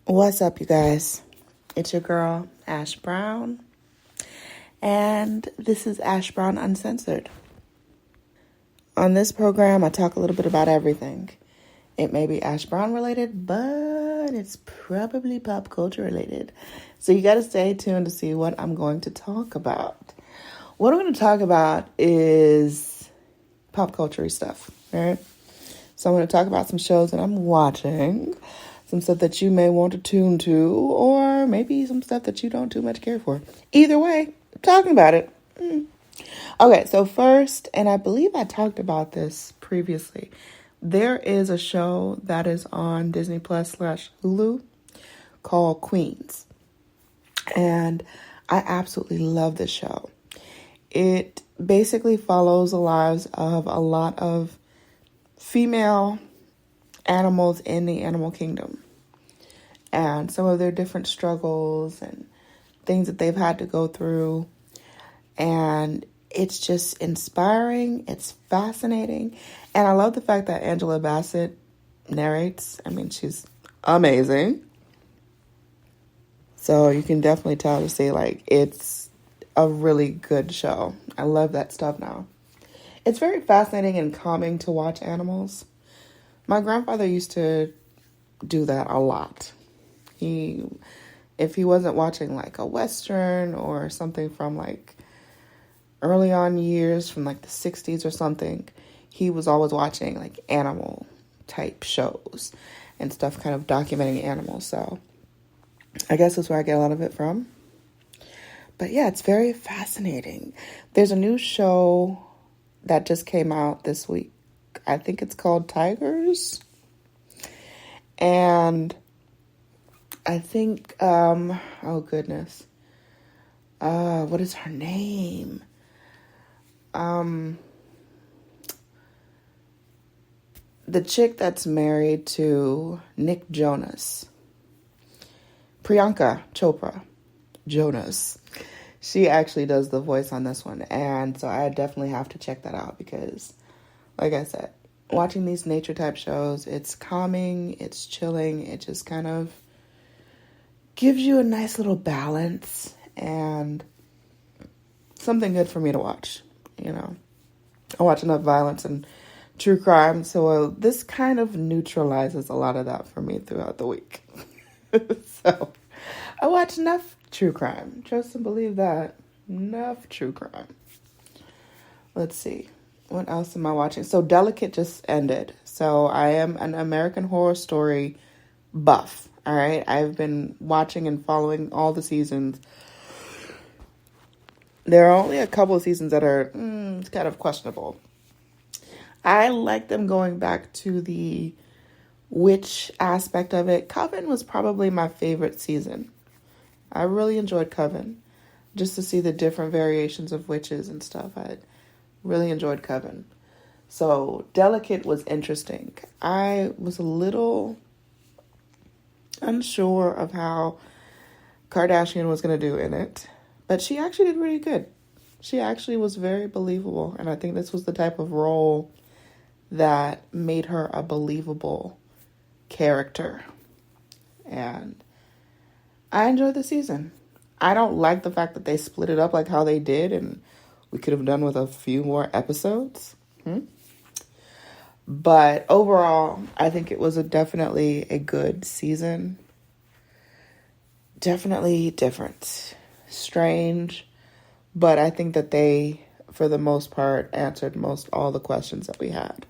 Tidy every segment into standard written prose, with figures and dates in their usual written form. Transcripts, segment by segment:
What's up, you guys? It's your girl, Ash Brown, and this is Ash Brown Uncensored. On this program, I talk a little bit about everything. It may be Ash Brown related, but it's probably pop culture related. So you got to stay tuned to see what I'm going to talk about. What I'm going to talk about is pop culture stuff, right? So I'm going to talk about some shows that I'm watching, some stuff that you may want to tune to, or maybe some stuff that you don't too much care for. Either way, I'm talking about it. Okay, so first, and I believe I talked about this previously, there is a show that is on Disney Plus / Hulu called Queens. And I absolutely love this show. It basically follows the lives of a lot of female animals in the animal kingdom and some of their different struggles and things that they've had to go through. And it's just inspiring. It's fascinating. And I love the fact that Angela Bassett narrates. I mean, she's amazing. So you can definitely tell to see, like, it's a really good show. I love that stuff now. It's very fascinating and calming to watch animals. My grandfather used to do that a lot. If he wasn't watching like a Western or something from like early on years from like the 60s or something, he was always watching like animal type shows and stuff kind of documenting animals. So I guess that's where I get a lot of it from. But yeah, it's very fascinating. There's a new show that just came out this week. I think it's called Tigers. And I think, oh goodness. What is her name? The chick that's married to Nick Jonas. Priyanka Chopra Jonas. She actually does the voice on this one. And so I definitely have to check that out because, like I said, watching these nature type shows, it's calming, it's chilling, it just kind of gives you a nice little balance and something good for me to watch, you know. I watch enough violence and true crime, so this kind of neutralizes a lot of that for me throughout the week. So I watch enough true crime. Trust and believe that. Enough true crime. Let's see. What else am I watching? So Delicate just ended. So I am an American Horror Story buff. All right. I've been watching and following all the seasons. There are only a couple of seasons that are it's kind of questionable. I like them going back to the witch aspect of it. Coven was probably my favorite season. I really enjoyed Coven. Just to see the different variations of witches and stuff. I really enjoyed Coven. So Delicate was interesting. I was a little unsure of how Kardashian was going to do in it. But she actually did really good. She actually was very believable. And I think this was the type of role that made her a believable character. And I enjoyed the season. I don't like the fact that they split it up like how they did. And we could have done with a few more episodes. But overall, I think it was definitely a good season. Definitely different. Strange. But I think that they, for the most part, answered all the questions that we had.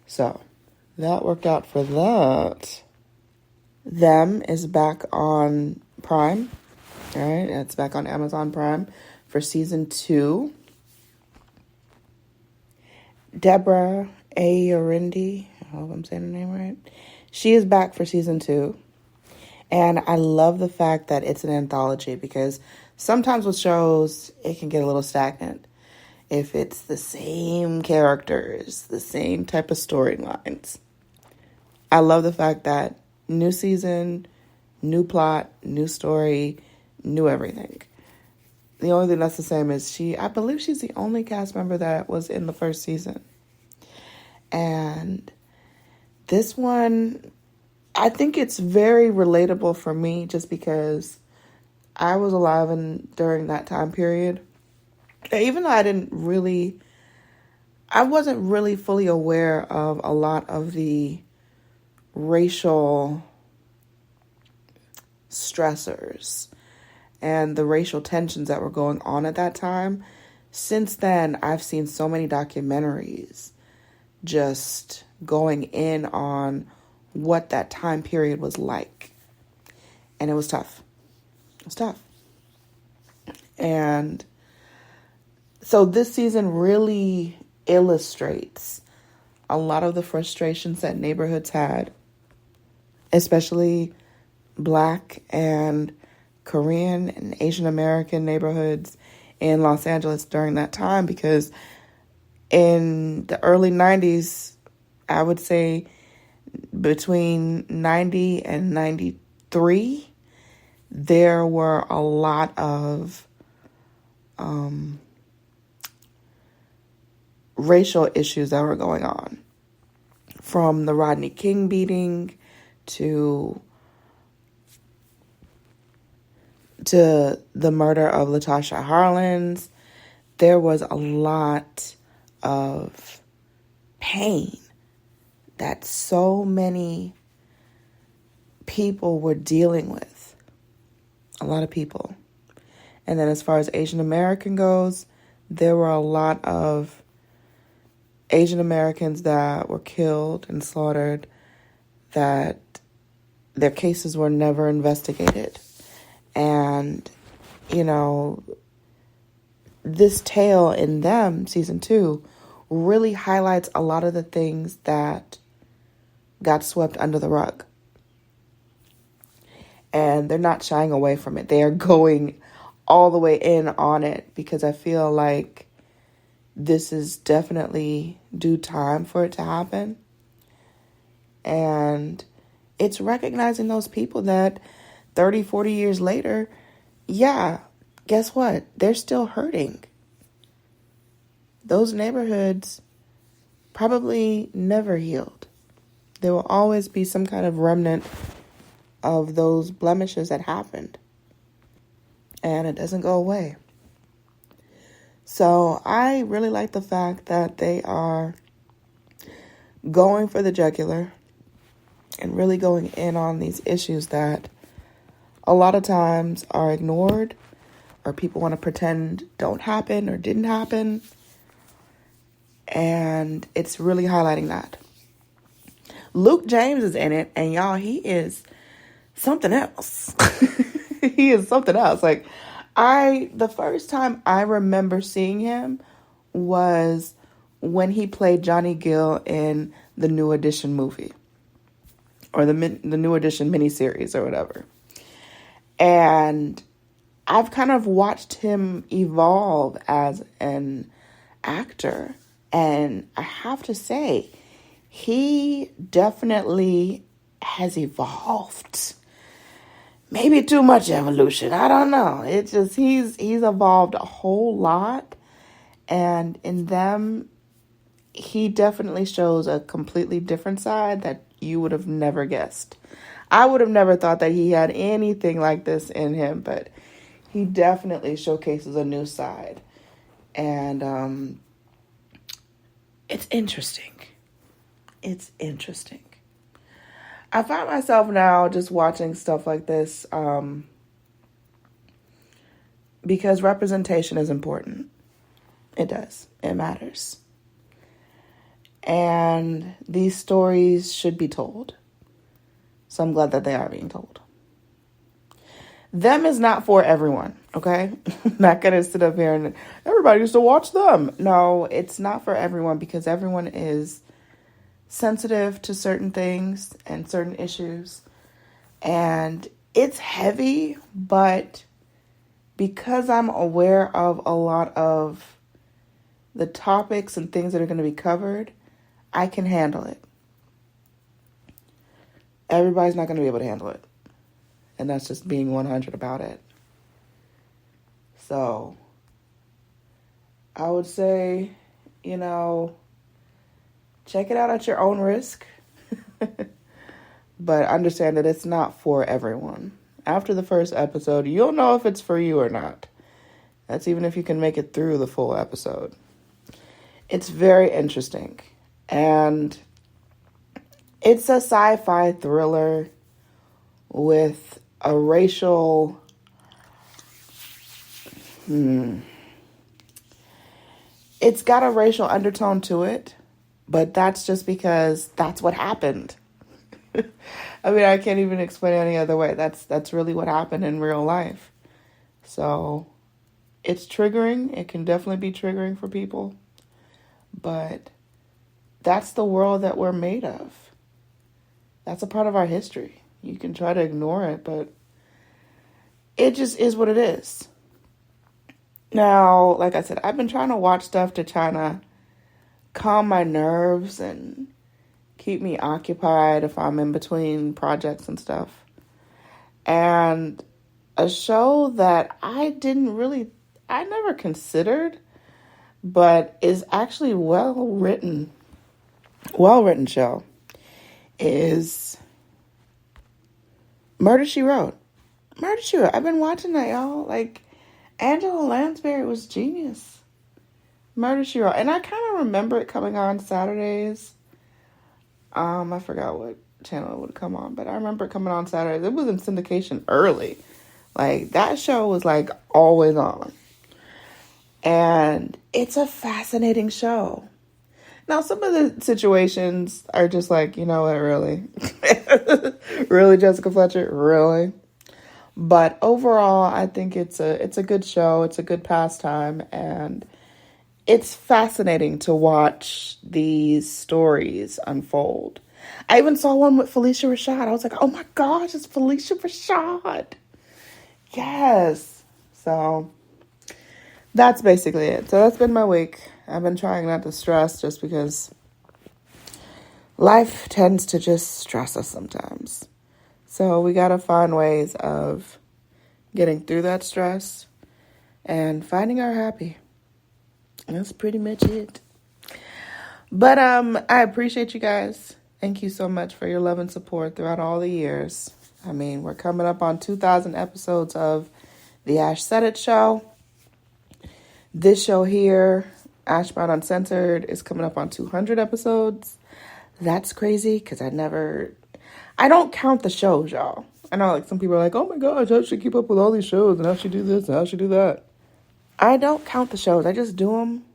So, that worked out for that. Them is back on Prime. All right, it's back on Amazon Prime for season 2. Deborah Ayorindi, I hope I'm saying her name right. She is back for season 2. And I love the fact that it's an anthology because sometimes with shows, it can get a little stagnant. If it's the same characters, the same type of storylines. I love the fact that new season, new plot, new story, new everything. The only thing that's the same is I believe she's the only cast member that was in the first season. And this one, I think it's very relatable for me just because I was alive during that time period. Even though I wasn't really fully aware of a lot of the racial stressors and the racial tensions that were going on at that time. Since then, I've seen so many documentaries just going in on what that time period was like. And it was tough. It was tough. And so this season really illustrates a lot of the frustrations that neighborhoods had, especially Black and Korean and Asian American neighborhoods in Los Angeles during that time, because in the early 90s, I would say between 90 and 93, there were a lot of racial issues that were going on, from the Rodney King beating to the murder of Latasha Harlins. There was a lot of pain that so many people were dealing with. A lot of people. And then as far as Asian American goes, there were a lot of Asian Americans that were killed and slaughtered that their cases were never investigated. And, you know, this tale in Them, season 2, really highlights a lot of the things that got swept under the rug. And they're not shying away from it. They are going all the way in on it, because I feel like this is definitely due time for it to happen. And it's recognizing those people that 30, 40 years later, yeah, guess what? They're still hurting. Those neighborhoods probably never healed. There will always be some kind of remnant of those blemishes that happened. And it doesn't go away. So I really like the fact that they are going for the jugular and really going in on these issues that a lot of times are ignored, or people want to pretend don't happen or didn't happen. And it's really highlighting that. Luke James is in it, and y'all, he is something else. He is something else. Like, the first time I remember seeing him was when he played Johnny Gill in the New Edition movie, or the New Edition miniseries or whatever. And I've kind of watched him evolve as an actor. And I have to say, he definitely has evolved. Maybe too much evolution. I don't know. It's just, he's evolved a whole lot. And in Them, he definitely shows a completely different side that you would have never guessed. I would have never thought that he had anything like this in him, but he definitely showcases a new side. And it's interesting. It's interesting. I find myself now just watching stuff like this because representation is important. It does. It matters. And these stories should be told. So I'm glad that they are being told. Them is not for everyone, okay? I'm not going to sit up here and everybody used to watch Them. No, it's not for everyone, because everyone is sensitive to certain things and certain issues. And it's heavy, but because I'm aware of a lot of the topics and things that are going to be covered, I can handle it. Everybody's not going to be able to handle it. And that's just being 100 about it. So I would say, check it out at your own risk. but understand that it's not for everyone. After the first episode, you'll know if it's for you or not. That's even if you can make it through the full episode. It's very interesting. And it's a sci-fi thriller with a racial... It's got a racial undertone to it, but that's just because that's what happened. I mean, I can't even explain it any other way. That's really what happened in real life. So it's triggering. It can definitely be triggering for people. But that's the world that we're made of. That's a part of our history. You can try to ignore it, but it just is what it is. Now, like I said, I've been trying to watch stuff to try to calm my nerves and keep me occupied if I'm in between projects and stuff. And a show that I never considered, but is actually well-written show is Murder, She Wrote. Murder, She Wrote. I've been watching that, y'all. Like, Angela Lansbury was genius. Murder, She Wrote. And I kind of remember it coming on Saturdays. I forgot what channel it would come on, but I remember it coming on Saturdays. It was in syndication early. Like, that show was, like, always on. And it's a fascinating show. Now, some of the situations are just like, you know what, really? Really, Jessica Fletcher? Really? But overall, I think it's a good show. It's a good pastime, and it's fascinating to watch these stories unfold. I even saw one with Phylicia Rashad. I was like, oh my gosh, it's Phylicia Rashad. Yes. So that's basically it. So that's been my week. I've been trying not to stress just because life tends to just stress us sometimes. So we got to find ways of getting through that stress and finding our happy. That's pretty much it. But I appreciate you guys. Thank you so much for your love and support throughout all the years. I mean, we're coming up on 2,000 episodes of The Ash Said It Show. This show here, Ash Brown Uncensored, is coming up on 200 episodes. That's crazy because I don't count the shows, y'all. I know, like, some people are like, oh my gosh, how should keep up with all these shows and how should do this and how should do that. I don't count the shows. I just do them,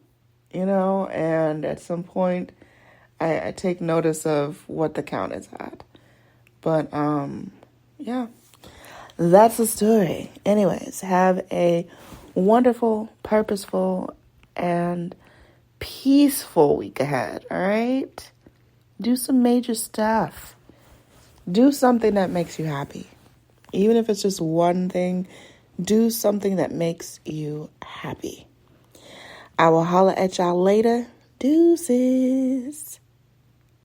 and at some point I take notice of what the count is at. But, yeah, that's the story. Anyways, have a wonderful, purposeful, and peaceful week ahead, all right? Do some major stuff. Do something that makes you happy. Even if it's just one thing, do something that makes you happy. I will holla at y'all later. Deuces.